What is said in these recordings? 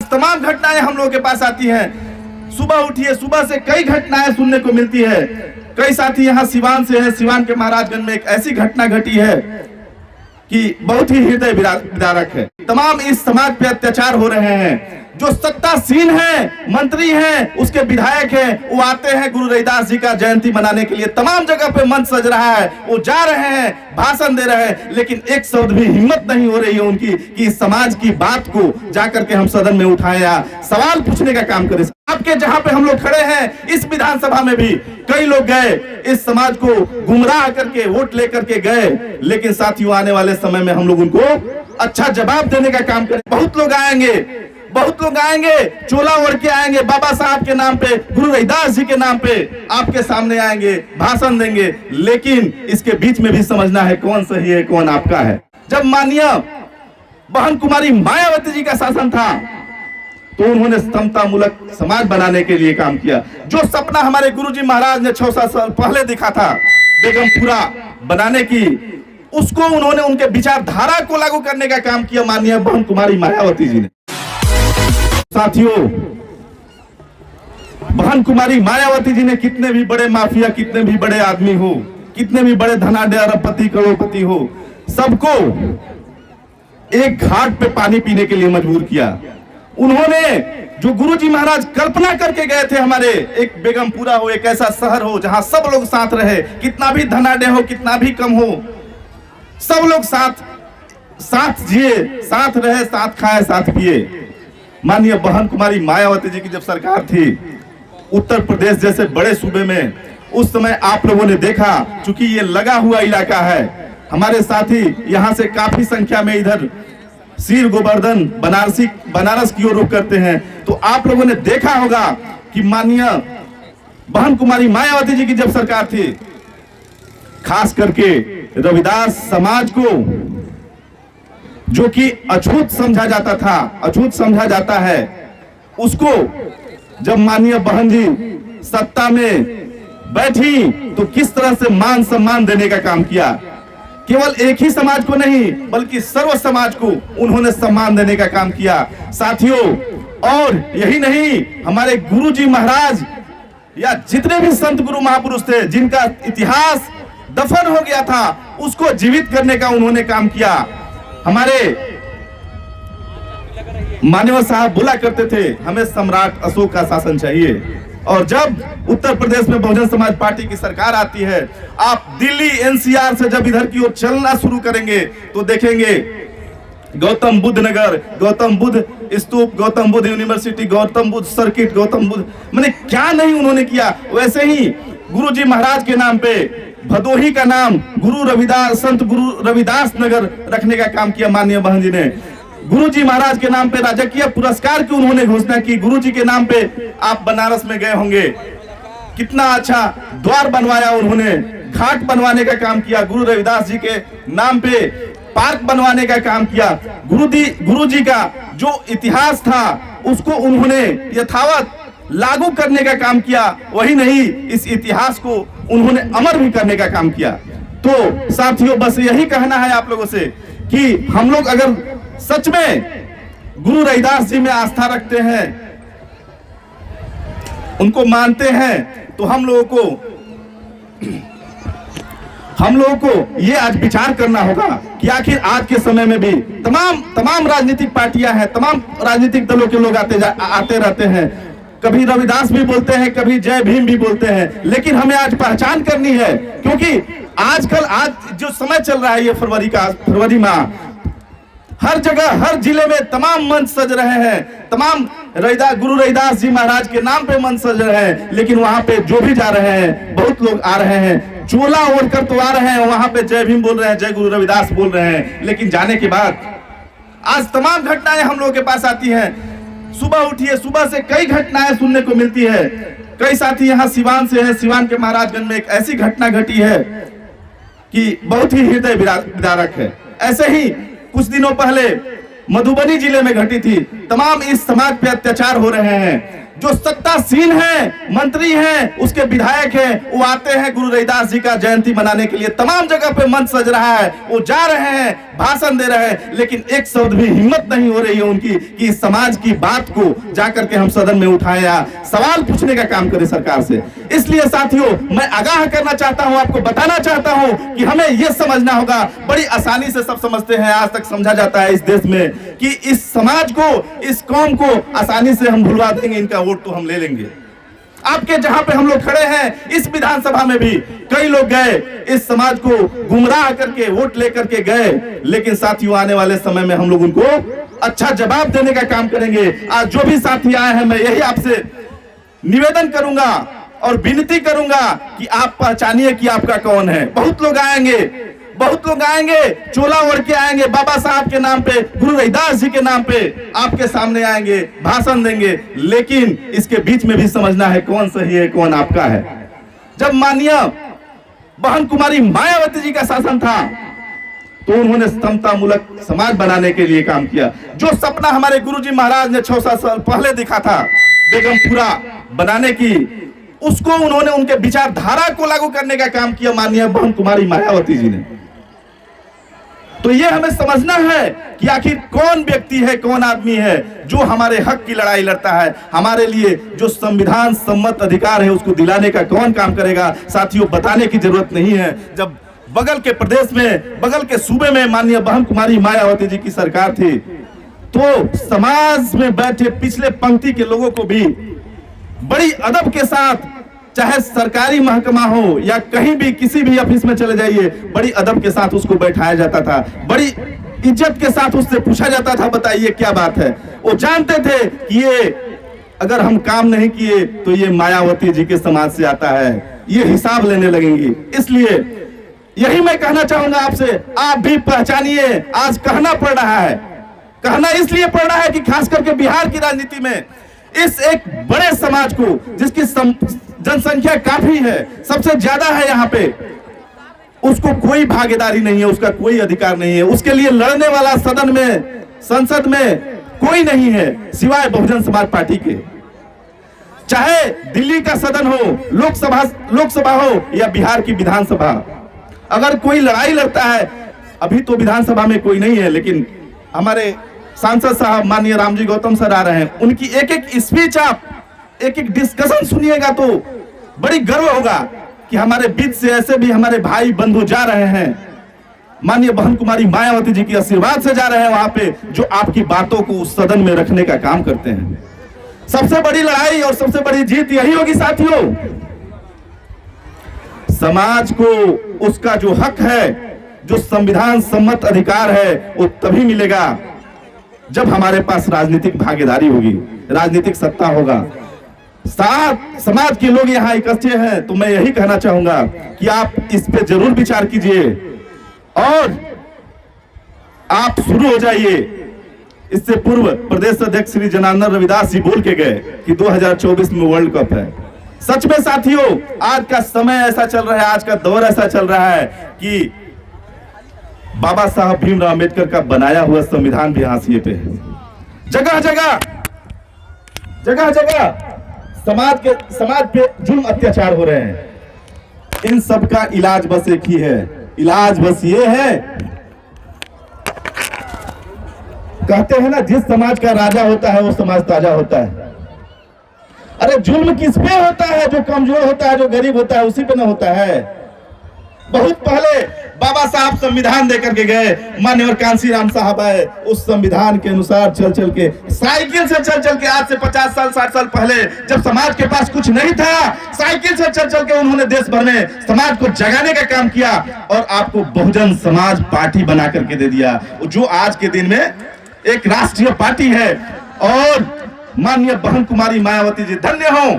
तमाम घटनाएं हम लोगों के पास आती हैं। सुबह उठिए, सुबह से कई घटनाएं सुनने को मिलती है। कई साथी यहाँ सिवान से हैं। सिवान के महाराजगंज में एक ऐसी घटना घटी है कि बहुत ही हृदय विदारक है। तमाम इस समाज पे अत्याचार हो रहे हैं। जो सत्तासीन है, मंत्री हैं, उसके विधायक हैं, वो आते हैं गुरु रविदास जी का जयंती मनाने के लिए। तमाम जगह पे मंच सज रहा है, वो जा रहे हैं, भाषण दे रहे हैं, लेकिन एक शब्द भी हिम्मत नहीं हो रही है उनकी कि इस समाज की बात को जाकर के हम सदन में उठाएं या सवाल पूछने का काम करें। आपके जहां पे हम लोग खड़े हैं, इस विधानसभा में भी कई लोग गए, इस समाज को गुमराह करके वोट लेकर के गए, लेकिन साथियों आने वाले समय में हम लोग उनको अच्छा जवाब देने का काम करें। बहुत लोग आएंगे, बहुत लोग आएंगे, चोला ओढ़ के आएंगे, बाबा साहब के नाम पे, गुरु रविदास जी के नाम पे आपके सामने आएंगे, भाषण देंगे, लेकिन इसके बीच में भी समझना है कौन सही है, कौन आपका है। जब माननीय बहन कुमारी मायावती जी का शासन था तो उन्होंने समतामूलक समाज बनाने के लिए काम किया। जो सपना हमारे गुरुजी महाराज ने 6-7 साल पहले देखा था बेगमपुरा बनाने की, उसको उन्होंने उनके विचारधारा को लागू करने का काम किया माननीय बहन कुमारी मायावती जी ने। साथियों, बहन कुमारी मायावती जी ने कितने भी बड़े माफिया, कितने भी बड़े आदमी हो, कितने भी बड़े धनाढ्य अरबपति करोड़पति हो, सबको एक घाट पे पानी पीने के लिए मजबूर किया। उन्होंने जो गुरुजी महाराज कल्पना करके गए थे, हमारे एक बेगमपुरा हो, एक ऐसा शहर हो जहां सब लोग साथ रहे, कितना भी धनाढ्य हो, कितना भी कम हो, सब लोग साथ जिए, साथ रहे, साथ खाए, साथ पिए। माननीय बहन कुमारी मायावती जी की जब सरकार थी उत्तर प्रदेश जैसे बड़े सूबे में, उस समय आप लोगों ने देखा, चूंकि ये लगा हुआ इलाका है, हमारे साथी यहाँ से काफी संख्या में इधर सिर गोवर्धन बनारस की ओर रुख करते हैं, तो आप लोगों ने देखा होगा कि माननीय बहन कुमारी मायावती जी की जब सरकार थी, खास करके रविदास समाज को जो कि अछूत समझा जाता था, अछूत समझा जाता है, उसको जब माननीय बहन जी सत्ता में बैठी तो किस तरह से मान सम्मान देने का काम किया। केवल एक ही समाज को नहीं बल्कि सर्व समाज को उन्होंने सम्मान देने का काम किया। साथियों, और यही नहीं, हमारे गुरुजी महाराज या जितने भी संत गुरु महापुरुष थे जिनका इतिहास दफन हो गया था, उसको जीवित करने का उन्होंने काम किया। हमारे मान्यवर साहब बोला करते थे, हमें सम्राट अशोक का शासन चाहिए। और जब उत्तर प्रदेश में बहुजन समाज पार्टी की सरकार आती है, आप दिल्ली एनसीआर से जब इधर की ओर चलना शुरू करेंगे तो देखेंगे गौतम बुद्ध नगर, गौतम बुद्ध स्तूप, गौतम बुद्ध यूनिवर्सिटी, गौतम बुद्ध सर्किट, गौतम बुद्ध, मैंने क्या नहीं उन्होंने किया। वैसे ही गुरुजी महाराज के नाम पे भदोही का नाम गुरु रविदास, संत गुरु रविदास नगर रखने का काम किया माननीय बहन जी ने। गुरुजी महाराज के नाम पे राजकीय पुरस्कार की उन्होंने घोषणा की। गुरुजी के नाम पे आप बनारस में गए होंगे, कितना अच्छा द्वार बनवाया उन्होंने, घाट बनवाने का काम किया। गुरु रविदास जी के नाम पे पार्क बनवाने का काम किया। गुरुजी का जो इतिहास था उसको उन्होंने यथावत लागू करने का काम किया। वही नहीं, इस इतिहास को उन्होंने अमर भी करने का काम किया। तो साथियों, बस यही कहना है आप लोगों से कि हम लोग अगर सच में गुरु रविदास जी में आस्था रखते हैं, उनको मानते हैं, तो हम लोगों को ये आज विचार करना होगा कि आखिर आज के समय में भी तमाम राजनीतिक पार्टियां हैं, तमाम राजनीतिक दलों के लोग आते रहते हैं, कभी रविदास भी बोलते हैं, कभी जय भीम भी बोलते हैं, लेकिन हमें आज पहचान करनी है। क्योंकि आजकल आज जो समय चल रहा है, ये फरवरी माह, हर जगह हर जिले में तमाम मंच सज रहे हैं, तमाम गुरु रविदास जी महाराज के नाम पे मंच सज रहे हैं, लेकिन वहां पे जो भी जा रहे हैं, बहुत लोग आ रहे हैं, चोला ओढ़कर तो आ रहे हैं, वहां पे जय भीम बोल रहे हैं, जय गुरु रविदास बोल रहे हैं, लेकिन जाने के बाद आज तमाम घटनाएं हम लोगों के पास आती हैं। सुबह उठिए, सुबह से कई घटनाएं सुनने को मिलती है। कई साथी यहाँ सिवान से हैं। सिवान के महाराजगंज में एक ऐसी घटना घटी है कि बहुत ही हृदय विदारक है। ऐसे ही कुछ दिनों पहले मधुबनी जिले में घटी थी। तमाम इस समाज पे अत्याचार हो रहे हैं। जो सत्तासीन हैं, मंत्री हैं, उसके विधायक हैं, वो आते हैं गुरु रविदास जी का जयंती मनाने के लिए। तमाम जगह पे मंच सज रहा है, वो जा रहे हैं, भाषण दे रहे हैं, लेकिन एक शब्द भी हिम्मत नहीं हो रही है उनकी कि समाज की बात को जाकर के हम सदन में उठाएं या सवाल पूछने का काम करें सरकार से। इसलिए साथियों, मैं आगाह करना चाहता हूं, आपको बताना चाहता हूं कि हमें यह समझना होगा। बड़ी आसानी से सब समझते हैं, आज तक समझा जाता है इस देश में कि इस समाज को, इस कौम को आसानी से हम भुलवा देंगे, इनका वोट तो हम ले लेंगे। आपके जहां पे हम लोग खड़े हैं, इस विधानसभा में भी कई लोग गए, इस समाज को गुमराह करके वोट लेकर के गए, लेकिन साथियों आने वाले समय में हम लोग उनको अच्छा जवाब देने का काम करेंगे। आज जो भी साथी आए हैं, मैं यही आपसे निवेदन करूंगा और विनती करूंगा कि आप पहचानिए कि आपका कौन है। बहुत लोग आएंगे, बहुत लोग आएंगे, चोला ओढ़ के आएंगे, बाबा साहब के नाम पे, गुरु रविदास जी के नाम पे आपके सामने आएंगे, भाषण देंगे, लेकिन इसके बीच में भी समझना है कौन सही है, कौन आपका है। जब माननीय बहन कुमारी मायावती जी का शासन था तो उन्होंने समतामूलक समाज बनाने के लिए काम किया। जो सपना हमारे गुरुजी महाराज ने 6-7 साल पहले देखा था बेगमपुरा बनाने की, उसको उन्होंने, उनके विचारधारा को लागू करने का काम किया माननीय बहन कुमारी मायावती जी ने। तो ये हमें समझना है कि आखिर कौन व्यक्ति है, कौन आदमी है जो हमारे हक की लड़ाई लड़ता है, हमारे लिए जो संविधान सम्मत अधिकार है उसको दिलाने का कौन काम करेगा। साथियों, बताने की जरूरत नहीं है। जब बगल के प्रदेश में, बगल के सूबे में माननीय बहन कुमारी मायावती जी की सरकार थी, तो समाज में बैठे पिछले पंक्ति के लोगों को भी बड़ी अदब के साथ, चाहे सरकारी महकमा हो या कहीं भी किसी भी ऑफिस में चले जाइए, बड़ी अदब के साथ उसको बैठाया जाता था, बड़ी इज्जत के साथ उससे पूछा जाता था, बताइए क्या बात है। वो जानते थे कि ये अगर हम काम नहीं किए तो ये मायावती जी के समाज से आता है, ये हिसाब लेने लगेंगी। इसलिए यही मैं कहना चाहूंगा आपसे, आप भी पहचानिए। आज कहना पड़ रहा है, कहना इसलिए पड़ रहा है कि खास करके बिहार की राजनीति में इस एक बड़े समाज को, जिसकी जनसंख्या काफी है, सबसे ज्यादा है यहाँ पे, उसको कोई भागीदारी नहीं है, उसका कोई अधिकार नहीं है, उसके लिए लड़ने वाला सदन में, संसद में कोई नहीं है सिवाय बहुजन समाज पार्टी के। चाहे दिल्ली का सदन हो, लोकसभा हो या बिहार की विधानसभा, अगर कोई लड़ाई लड़ता है, अभी तो विधानसभा में कोई नहीं है, लेकिन हमारे सांसद साहब माननीय रामजी गौतम सर आ रहे हैं, उनकी एक एक स्पीच, आप एक एक डिस्कशन सुनिएगा तो बड़ी गर्व होगा कि हमारे बीच से ऐसे भी हमारे भाई बंधु जा रहे हैं, माननीय बहन कुमारी मायावती जी के आशीर्वाद से जा रहे हैं वहां पे, जो आपकी बातों को उस सदन में रखने का काम करते हैं। सबसे बड़ी लड़ाई और सबसे बड़ी जीत यही होगी साथियों। समाज को उसका जो हक है, जो संविधान सम्मत अधिकार है, वो तभी मिलेगा जब हमारे पास राजनीतिक भागीदारी होगी, राजनीतिक सत्ता होगा। साथ समाज के लोग यहाँ इकट्ठे हैं, तो मैं यही कहना चाहूंगा कि आप इस पे जरूर विचार कीजिए और आप शुरू हो जाइए। इससे पूर्व प्रदेश अध्यक्ष श्री जनार्दन रविदास जी बोल के गए कि 2024 में वर्ल्ड कप है। सच में साथियों, आज का समय ऐसा चल रहा है, आज का दौर ऐसा चल रहा है कि बाबा साहब भीमराव अम्बेडकर का बनाया हुआ संविधान भी हाशिए पे है। जगह जगह समाज पे जुल्म अत्याचार हो रहे हैं। इन सब का इलाज बस एक ही है, इलाज बस ये है, कहते हैं ना, जिस समाज का राजा होता है वो समाज ताजा होता है। अरे जुल्म किस पे होता है? जो कमजोर होता है, जो गरीब होता है, उसी पे ना होता है। बहुत पहले बाबा साहब संविधान देकर के गए, मान्यवर कांसी राम साहब आए, उस संविधान के अनुसार चल के, साइकिल से चल के, आज से 50 साल 60 साल पहले जब समाज के पास कुछ नहीं था, साइकिल से चल के उन्होंने देश भर में समाज को जगाने का काम किया और आपको बहुजन समाज पार्टी बना करके दे दिया, जो आज के दिन में एक राष्ट्रीय पार्टी है। और माननीय बहन कुमारी मायावती जी धन्य हो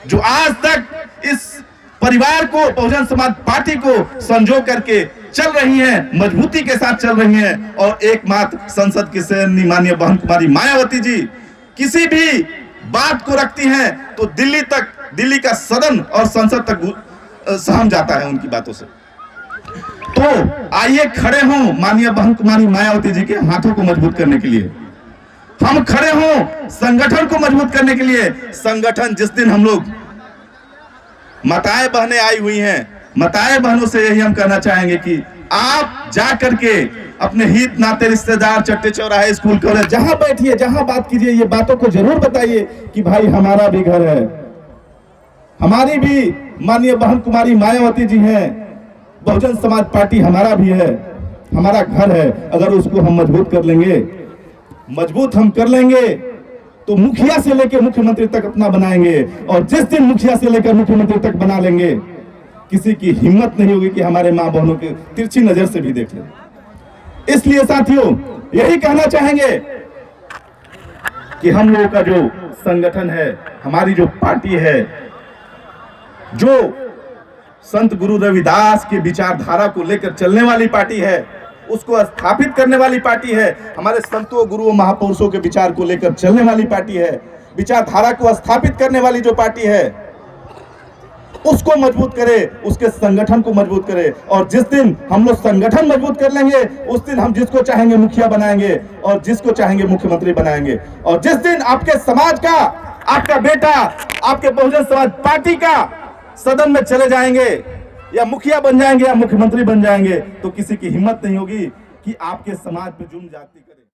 जो आज तक इस परिवार को, बहुजन समाज पार्टी को संजो करके चल रही हैं, मजबूती के साथ चल रही हैं। और एकमात्र संसद की सेनानी माननीय बहन कुमारी मायावती जी किसी भी बात को रखती हैं तो दिल्ली का सदन और संसद तक सहम जाता है उनकी बातों से। तो आइए खड़े हों माननीय बहन कुमारी मायावती जी के हाथों को मजबूत करने के लिए, हम खड़े हों संगठन को मजबूत करने के लिए। संगठन जिस दिन हम लोग, माताएं बहनें आई हुई हैं, माताएं बहनों से यही हम कहना चाहेंगे कि आप जा करके अपने हित नाते रिश्तेदार चट्टे चौराहे स्कूल कॉलेज जहां बैठिए, जहां बात कीजिए, ये बातों को जरूर बताइए कि भाई हमारा भी घर है, हमारी भी माननीय बहन कुमारी मायावती जी हैं, बहुजन समाज पार्टी हमारा भी है, हमारा घर है। अगर उसको हम मजबूत कर लेंगे, मजबूत हम कर लेंगे तो मुखिया से लेकर मुख्यमंत्री तक अपना बनाएंगे। और जिस दिन मुखिया से लेकर मुख्यमंत्री तक बना लेंगे, किसी की हिम्मत नहीं होगी कि हमारे मां बहनों के तिरछी नजर से भी देख ले। इसलिए साथियों, यही कहना चाहेंगे कि हम लोगों का जो संगठन है, हमारी जो पार्टी है, जो संत गुरु रविदास के विचारधारा को लेकर चलने वाली पार्टी है, उसको स्थापित करने वाली पार्टी है, हमारे संतों गुरुओं महापुरुषों के विचार को लेकर चलने वाली पार्टी है, विचारधारा को स्थापित करने वाली जो पार्टी है, उसको मजबूत करे, उसके संगठन को मजबूत करे। और जिस दिन हम लोग संगठन मजबूत कर लेंगे, उस दिन हम जिसको चाहेंगे मुखिया बनाएंगे और जिसको चाहेंगे मुख्यमंत्री बनाएंगे। और जिस दिन आपके समाज का, आपका बेटा आपके बहुजन समाज पार्टी का सदन में चले जाएंगे या मुखिया बन जाएंगे या मुख्यमंत्री बन जाएंगे, तो किसी की हिम्मत नहीं होगी कि आपके समाज पे जुल्म जाति करे।